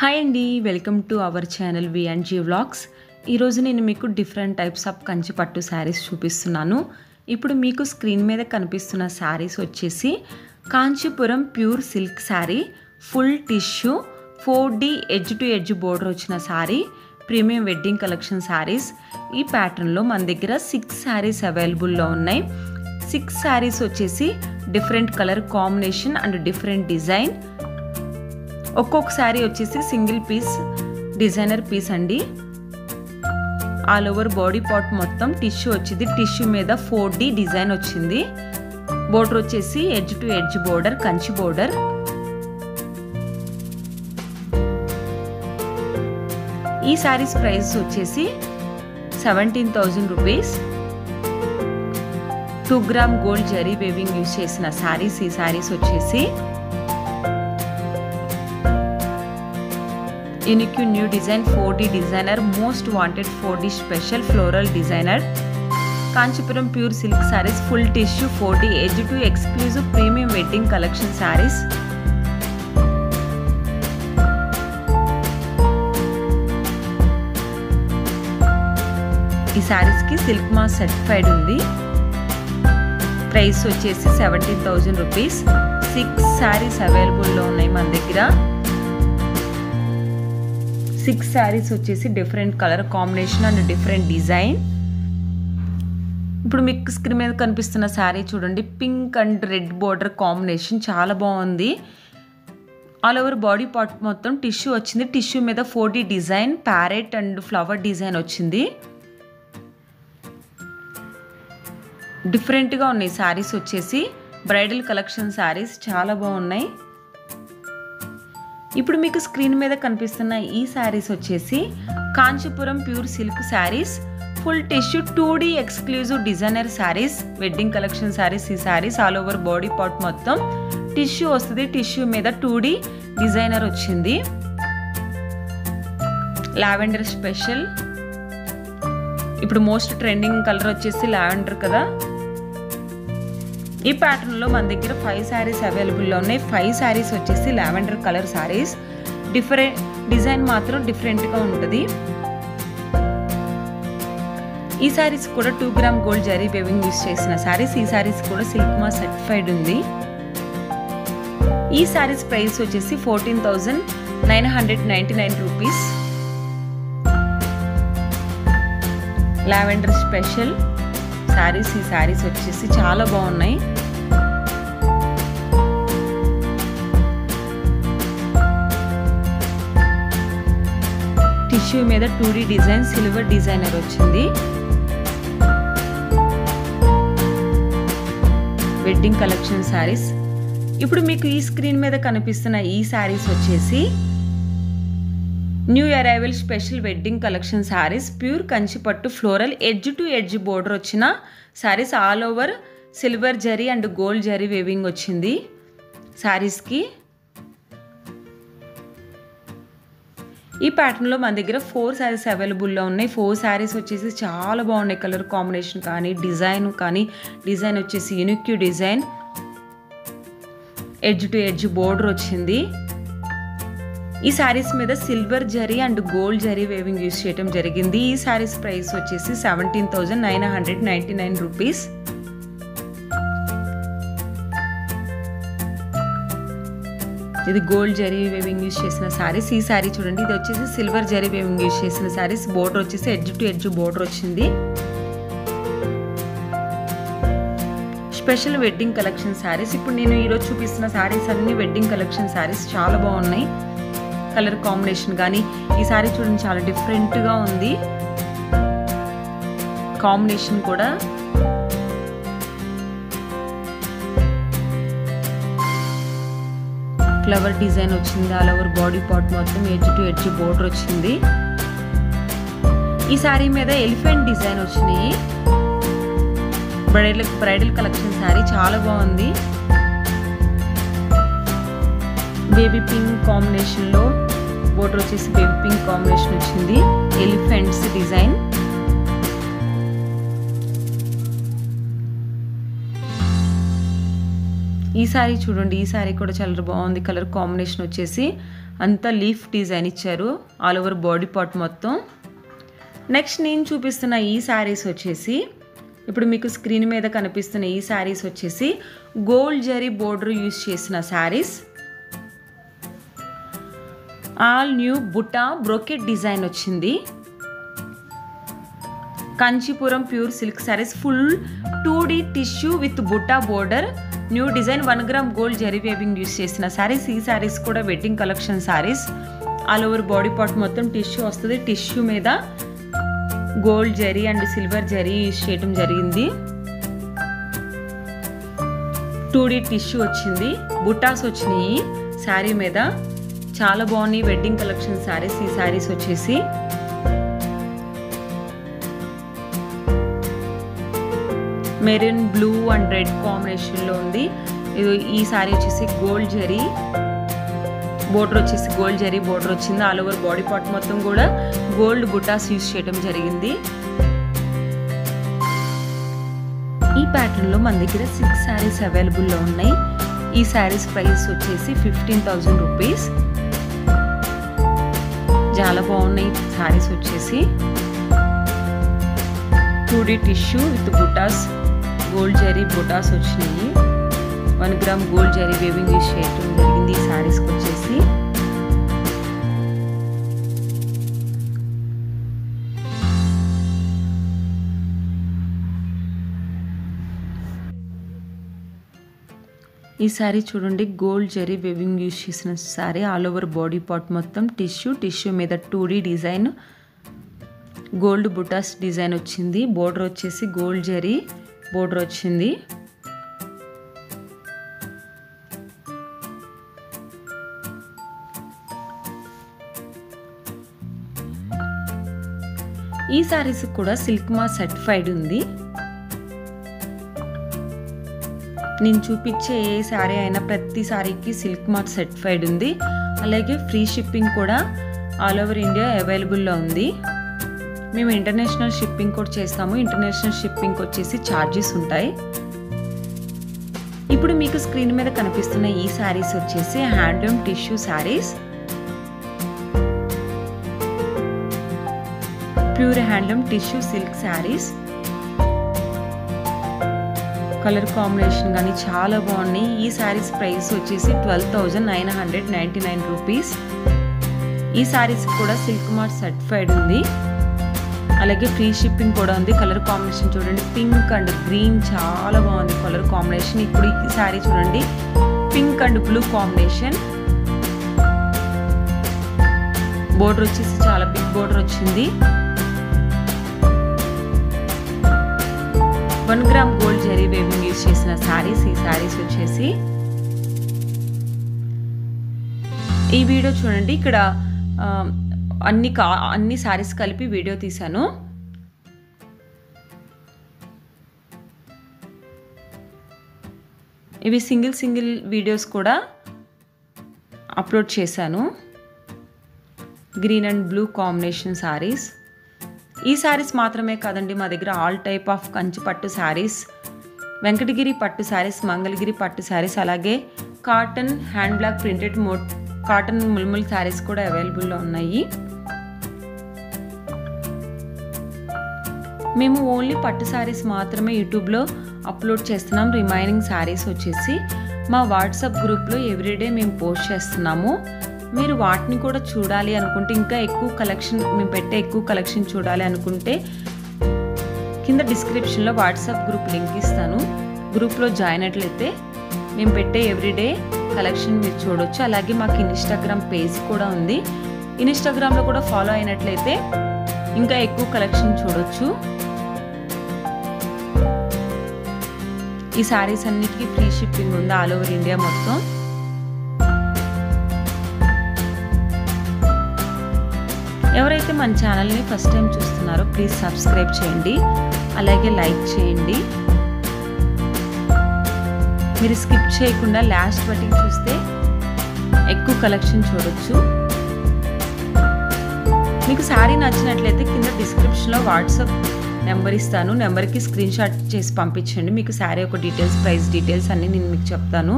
Hi అండి, welcome to our channel V N G vlogs. ఈరోజు నేను మీకు డిఫరెంట్ టైప్స్ ఆఫ్ కంచి పట్టు శారీస్ చూపిస్తున్నాను. ఇప్పుడు మీకు స్క్రీన్ మీద కనిపిస్తున్న శారీస్ వచ్చేసి Kanchipuram pure silk sari, full tissue 4D edge to edge border వచ్చిన sari, premium wedding collection saris. ఈ ప్యాటర్న్లో మన దగ్గర 6 శారీస్ అవైలబుల్లో ఉన్నాయి. 6 శారీస్ వచ్చేసి different colour combination and different design. ఒక్కొక్క శారీ వచ్చేసి సింగిల్ పీస్ డిజైనర్ పీస్ అండి. ఆల్ ఓవర్ బాడీ పార్ట్ మొత్తం టిష్యూ వచ్చింది. టిష్యూ మీద 4D డిజైన్ వచ్చింది. బోర్డర్ వచ్చేసి edge to edge border, Kanchi border. ఈ శారీస్ ప్రైస్ వచ్చేసి 17,000 rupees. 2 gram gold zari weaving use చేసిన శారీస్. ఈ శారీస్ వచ్చేసి unique new design 4D designer, most wanted 4D special floral designer. Kanchipuram pure silk saris, full tissue 4D edge to exclusive premium wedding collection saris. ఈ శారీస్కి silk mass certified ఉంది. Price వచ్చేసి 17,000 rupees. 6 saris అవైలబుల్లో ఉన్నాయి మన దగ్గర. 6 శారీస్ వచ్చేసి different colour combination and different design. ఇప్పుడు మీకు స్క్రీన్ మీద కనిపిస్తున్న శారీ చూడండి, pink and red border combination చాలా బాగుంది. ఆల్ ఓవర్ బాడీ పార్ట్ మొత్తం టిష్యూ వచ్చింది. టిష్యూ మీద 4D design, parrot and flower design వచ్చింది. డిఫరెంట్గా ఉన్నాయి శారీస్ వచ్చేసి. బ్రైడల్ కలెక్షన్ శారీస్ చాలా బాగున్నాయి. ఇప్పుడు మీకు స్క్రీన్ మీద కనిపిస్తున్న ఈ శారీస్ వచ్చేసి Kanchipuram pure silk saris, full tissue 2D exclusive designer saris, wedding collection saris. ఈ saris all over body part మొత్తం టిష్యూ వస్తుంది. టిష్యూ మీద 2D డిజైనర్ వచ్చింది. Lavender special. ఇప్పుడు మోస్ట్ ట్రెండింగ్ కలర్ వచ్చేసి లావెండర్ కదా. ఈ ప్యాటర్న్లో మన దగ్గర 5 శారీస్ అవైలబుల్లో ఉన్నాయి. 5 శారీస్ వచ్చేసి lavender colour saris. Different design మాత్రం డిఫరెంట్గా ఉంటుంది. ఈ శారీస్ కూడా 2 gram gold zari weaving use చేసిన శారీస్. ఈ శారీస్ కూడా సిల్క్ మాస్ సర్టిఫైడ్ ఉంది. ఈ శారీస్ ప్రైస్ వచ్చేసి 14,999 రూపీస్. Lavender special saris. ఈ శారీస్ వచ్చేసి చాలా బాగున్నాయి. టిష్యూ మీద 2D డిజైన్, సిల్వర్ డిజైనర్ వచ్చింది. Wedding collection saris. ఇప్పుడు మీకు ఈ స్క్రీన్ మీద కనిపిస్తున్న ఈ శారీస్ వచ్చేసి new arrival special wedding collection saris, pure Kanchi పట్టు floral edge to edge border వచ్చిన saris. All over silver zari and gold zari weaving వచ్చింది శారీస్కి. ఈ ప్యాటర్న్లో మన దగ్గర 4 శారీస్ అవైలబుల్లో ఉన్నాయి. 4 శారీస్ వచ్చేసి చాలా బాగున్నాయి. కలర్ కాంబినేషన్ కానీ డిజైన్ వచ్చేసి unique design, edge to edge border వచ్చింది. ఈ శారీస్ మీద silver zari and gold zari weaving use చేయడం జరిగింది. ఈ శారీస్ ప్రైస్ వచ్చేసి 17,999 రూపీస్. ఇది గోల్డ్ జరీ వేవింగ్ యూస్ చేసిన శారీస్. ఈ శారీ చూడండి, ఇది వచ్చేసి సిల్వర్ జరీ వేవింగ్ యూస్ చేసిన శారీస్. బోర్డర్ వచ్చేసి ఎడ్జ్ టు ఎడ్జ్ బోర్డర్ వచ్చింది. Special wedding collection saris. ఇప్పుడు నేను ఈరోజు చూపిస్తున్న శారీస్ అన్ని వెడ్డింగ్ కలెక్షన్ శారీస్ చాలా బాగున్నాయి. కలర్ కాంబినేషన్ కానీ ఈ శారీ చూడండి చాలా డిఫరెంట్గా ఉంది. కాంబినేషన్ కూడా ఫ్లవర్ డిజైన్ వచ్చింది. ఆల్ ఓవర్ బాడీ పార్ట్ మొత్తం ఎడ్జ్ టు ఎడ్జ్ బోర్డర్ వచ్చింది. ఈ శారీ మీద ఎలిఫెంట్ డిజైన్ వచ్చినాయి. బ్రైడల్ కలెక్షన్ శారీ చాలా బాగుంది. బేబీ పింక్ కాంబినేషన్లో బోర్డర్ వచ్చేసి బేబీ పింక్ కాంబినేషన్ వచ్చింది. Elephants design. ఈ సారీ చూడండి, ఈ సారీ కూడా చాలా బాగుంది. కలర్ కాంబినేషన్ వచ్చేసి అంతా లీఫ్ డిజైన్ ఇచ్చారు ఆల్ ఓవర్ బాడీ పార్ట్ మొత్తం. నెక్స్ట్ నేను చూపిస్తున్న ఈ శారీస్ వచ్చేసి ఇప్పుడు మీకు స్క్రీన్ మీద కనిపిస్తున్న ఈ శారీస్ వచ్చేసి గోల్డ్ జరీ బోర్డర్ యూస్ చేసిన saris. All new butta brocade design వచ్చింది. Kanchipuram pure silk saris full 2D tissue with butta border new design 1 gram gold zari weaving use చేసిన శారీస్. ఈ శారీస్ కూడా wedding collection saris. All over body part మొత్తం టిష్యూ వస్తుంది. టిష్యూ మీద gold zari and silver zari use చేయడం జరిగింది. 2D టిష్యూ వచ్చింది. బుట్టాస్ వచ్చినాయి శారీ మీద. చాలా బాగున్నాయి వెడ్డింగ్ కలెక్షన్ శారీస్. ఈ శారీస్ వచ్చేసి మెరూన్ బ్లూ అండ్ రెడ్ కాంబినేషన్లో ఉంది. ఈ శారీ వచ్చేసి గోల్డ్ జరీ బోర్డర్ వచ్చేసి గోల్డ్ జరీ బోర్డర్ వచ్చింది. ఆల్ ఓవర్ బాడీ పార్ట్ మొత్తం కూడా గోల్డ్ బుటాస్ యూస్ చేయడం జరిగింది. ఈ ప్యాటర్న్లో మన దగ్గర 6 శారీస్ అవైలబుల్లో ఉన్నాయి. ఈ శారీస్ ప్రైస్ వచ్చేసి 15,000 రూపీస్. చాలా బాగున్నాయి శారీస్ వచ్చేసి 2D tissue with buttas gold zari buttas వచ్చినాయి. 1 gram gold zari weaving use చేయడం జరిగింది ఈ శారీస్కి వచ్చేసి. ఈ శారీ చూడండి గోల్డ్ జరీ వేవింగ్ యూస్ చేసిన sari. All over body part మొత్తం టిష్యూ మీద 2D డిజైన్ గోల్డ్ బుటాస్ డిజైన్ వచ్చింది. బోర్డర్ వచ్చేసి గోల్డ్ జరీ బోర్డర్ వచ్చింది. ఈ శారీస్ కూడా సిల్క్ మార్క్ సర్టిఫైడ్ ఉంది. నేను చూపించే ఏ శారీ అయినా ప్రతి శారీకి సిల్క్ మార్క్ సర్టిఫైడ్ ఉంది. అలాగే ఫ్రీ షిప్పింగ్ కూడా ఆల్ ఓవర్ ఇండియా అవైలబుల్లో ఉంది. మేము ఇంటర్నేషనల్ షిప్పింగ్ కూడా చేస్తాము. ఇంటర్నేషనల్ షిప్పింగ్ వచ్చేసి ఛార్జెస్ ఉంటాయి. ఇప్పుడు మీకు స్క్రీన్ మీద కనిపిస్తున్న ఈ శారీస్ వచ్చేసి handloom tissue saris. Pure handloom tissue silk saris. Colour combination కానీ చాలా బాగున్నాయి. ఈ శారీస్ ప్రైస్ వచ్చేసి 12,999 రూపీస్. ఈ శారీస్ కూడా సిల్క్ మార్క్ సర్టిఫైడ్ ఉంది. అలాగే ఫ్రీ షిప్పింగ్ కూడా ఉంది. కలర్ కాంబినేషన్ చూడండి పింక్ అండ్ గ్రీన్ చాలా బాగుంది కలర్ కాంబినేషన్. ఇప్పుడు ఈ శారీ చూడండి pink and blue combination. Border వచ్చేసి చాలా బిగ్ బోర్డర్ వచ్చింది. 1 gram gold zari weaving use చేసిన శారీస్. ఈ శారీస్ వచ్చేసి ఈ వీడియో చూడండి. ఇక్కడ అన్ని శారీస్ కలిపి వీడియో తీశాను. ఇవి సింగిల్ వీడియోస్ కూడా అప్లోడ్ చేశాను. Green and blue combination saris. ఈ శారీస్ మాత్రమే కాదండి మా దగ్గర ఆల్ టైప్ ఆఫ్ కంచి పట్టు శారీస్, వెంకటగిరి పట్టు శారీస్, మంగళగిరి పట్టు శారీస్, అలాగే cotton hand block printed cotton mulmul saris కూడా అవైలబుల్లో ఉన్నాయి. మేము ఓన్లీ పట్టు శారీస్ మాత్రమే యూట్యూబ్లో అప్లోడ్ చేస్తున్నాం. రిమైనింగ్ శారీస్ వచ్చేసి మా వాట్సాప్ గ్రూప్లో ఎవ్రీడే మేము పోస్ట్ చేస్తున్నాము. మీరు వాటిని కూడా చూడాలి అనుకుంటే, ఇంకా ఎక్కువ కలెక్షన్ మేము పెట్టే ఎక్కువ కలెక్షన్ చూడాలి అనుకుంటే కింద డిస్క్రిప్షన్లో వాట్సాప్ గ్రూప్ లింక్ ఇస్తాను. గ్రూప్లో జాయిన్ అయినట్లయితే మేము పెట్టే ఎవ్రీడే కలెక్షన్ మీరు చూడొచ్చు. అలాగే మాకు ఇన్స్టాగ్రామ్ పేజ్ కూడా ఉంది. ఇన్స్టాగ్రామ్లో కూడా ఫాలో అయినట్లయితే ఇంకా ఎక్కువ కలెక్షన్ చూడొచ్చు. ఈ శారీస్ అన్నిటికీ ఫ్రీ షిప్పింగ్ ఉంది ఆల్ ఓవర్ ఇండియా మొత్తం. ఎవరైతే మన ఛానల్ని ఫస్ట్ టైం చూస్తున్నారో ప్లీజ్ సబ్స్క్రైబ్ చేయండి, అలాగే లైక్ చేయండి. మీరు స్కిప్ చేయకుండా లాస్ట్ వరకు చూస్తే ఎక్కువ కలెక్షన్ చూడొచ్చు. మీకు శారీ నచ్చినట్లయితే కింద డిస్క్రిప్షన్లో వాట్సాప్ నెంబర్ ఇస్తాను. నెంబర్కి స్క్రీన్ షాట్ చేసి పంపించండి. మీకు శారీ యొక్క డీటెయిల్స్, ప్రైస్ డీటెయిల్స్ అన్నీ నేను మీకు చెప్తాను.